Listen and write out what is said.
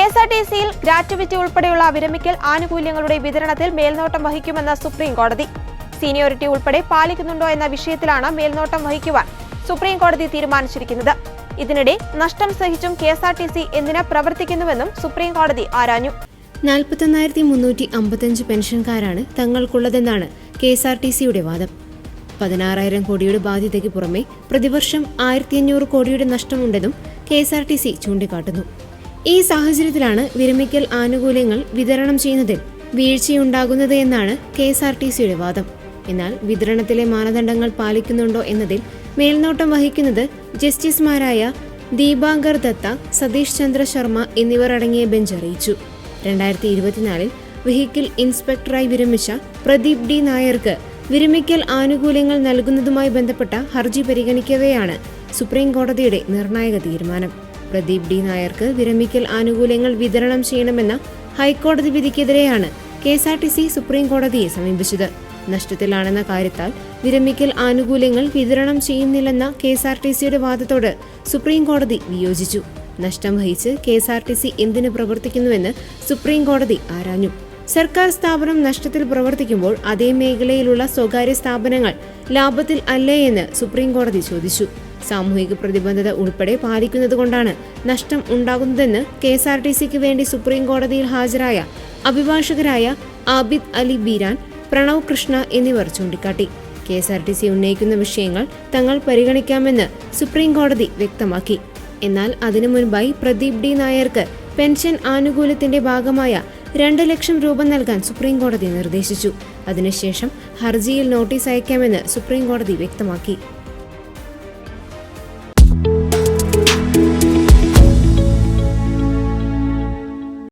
കെഎസ്ആർടിസിയിൽ gratuity ഉൾപ്പെടെയുള്ള വിരമിക്കൽ ആനുകൂല്യങ്ങളുടെ വിതരണത്തിൽ മേൽനോട്ടം വഹിക്കുമെന്ന് സുപ്രീം കോടതി. സീനിയോറിറ്റി ഉൾപ്പെടെ പാലിക്കുന്നുണ്ടോ എന്ന വിഷയത്തിലാണ് മേൽനോട്ടം വഹിക്കുവാൻ സുപ്രീം കോടതി തീരുമാനിച്ചിരിക്കുന്നത്. ഇതിനിടെ നഷ്ടം സഹിച്ചും കെഎസ്ആർടിസി എന്തിന് പ്രവർത്തിക്കുന്നുവെന്നും സുപ്രീം കോടതി ആരാഞ്ഞു. 41,355 പെൻഷൻകാരാണ് തങ്ങൾക്കുള്ളതെന്നാണ് കെഎസ്ആർടിസിയുടെ വാദം. 16,000 കോടിയുടെ ബാധ്യതയ്ക്ക് പുറമെ പ്രതിവർഷം 1,500 കോടിയുടെ നഷ്ടമുണ്ടെന്നും കെഎസ്ആർടിസി ചൂണ്ടിക്കാട്ടുന്നു. ഈ സാഹചര്യത്തിലാണ് വിരമിക്കൽ ആനുകൂല്യങ്ങൾ വിതരണം ചെയ്യുന്നതിൽ വീഴ്ചയുണ്ടാകുന്നത് എന്നാണ് കെഎസ്ആർടിസിയുടെ വാദം. എന്നാൽ വിതരണത്തിലെ മാനദണ്ഡങ്ങൾ പാലിക്കുന്നുണ്ടോ എന്നതിൽ മേൽനോട്ടം വഹിക്കുന്നത് ജസ്റ്റിസുമാരായ ദീപാങ്കർ ദത്ത, സതീഷ് ചന്ദ്ര ശർമ്മ എന്നിവർ അടങ്ങിയ ബെഞ്ച് അറിയിച്ചു. 2024 വെഹിക്കിൾ ഇൻസ്പെക്ടറായി വിരമിച്ച പ്രദീപ് ഡി നായർക്ക് വിരമിക്കൽ ആനുകൂല്യങ്ങൾ നൽകുന്നതുമായി ബന്ധപ്പെട്ട ഹർജി പരിഗണിക്കവെയാണ് സുപ്രീം കോടതിയുടെ നിർണായക തീരുമാനം. പ്രദീപ് ഡി നായർക്ക് വിരമിക്കൽ ആനുകൂല്യങ്ങൾ വിതരണം ചെയ്യണമെന്ന ഹൈക്കോടതി വിധിക്കെതിരെയാണ് കെഎസ്ആർടിസി സുപ്രീം കോടതിയെ സമീപിച്ചത്. നഷ്ടത്തിലാണെന്ന കാര്യത്താൽ വിരമിക്കൽ ആനുകൂല്യങ്ങൾ വിതരണം ചെയ്യുന്നില്ലെന്ന കെഎസ്ആർടിസിയുടെ വാദത്തോട് സുപ്രീം കോടതി വിയോജിച്ചു. നഷ്ടം വഹിച്ച് കെഎസ്ആർടിസി എന്തിനു പ്രവർത്തിക്കുന്നുവെന്ന് സുപ്രീം കോടതി ആരാഞ്ഞു. സർക്കാർ സ്ഥാപനം നഷ്ടത്തിൽ പ്രവർത്തിക്കുമ്പോൾ അതേ മേഖലയിലുള്ള സ്വകാര്യ സ്ഥാപനങ്ങൾ ലാഭത്തിൽ അല്ലേ എന്ന് സുപ്രീം കോടതി ചോദിച്ചു. സാമൂഹിക പ്രതിബദ്ധത ഉൾപ്പെടെ പാലിക്കുന്നതുകൊണ്ടാണ് നഷ്ടം ഉണ്ടാകുന്നതെന്ന് കെഎസ്ആർടിസിക്ക് വേണ്ടി സുപ്രീം കോടതിയിൽ ഹാജരായ അഭിഭാഷകരായ ആബിദ് അലി ബീരാൻ, പ്രണവ് കൃഷ്ണ എന്നിവർ ചൂണ്ടിക്കാട്ടി. കെഎസ്ആർടിസി ഉന്നയിക്കുന്ന വിഷയങ്ങൾ തങ്ങൾ പരിഗണിക്കാമെന്ന് സുപ്രീം കോടതി വ്യക്തമാക്കി. എന്നാൽ അതിനു മുൻപായി പ്രദീപ് ഡി നായർക്ക് പെൻഷൻ ആനുകൂല്യത്തിന്റെ ഭാഗമായ 2 ലക്ഷം രൂപ നൽകാൻ സുപ്രീം കോടതി നിർദ്ദേശിച്ചു. അതിനുശേഷം ഹർജിയിൽ നോട്ടീസ് അയക്കാമെന്ന് സുപ്രീം കോടതി വ്യക്തമാക്കി.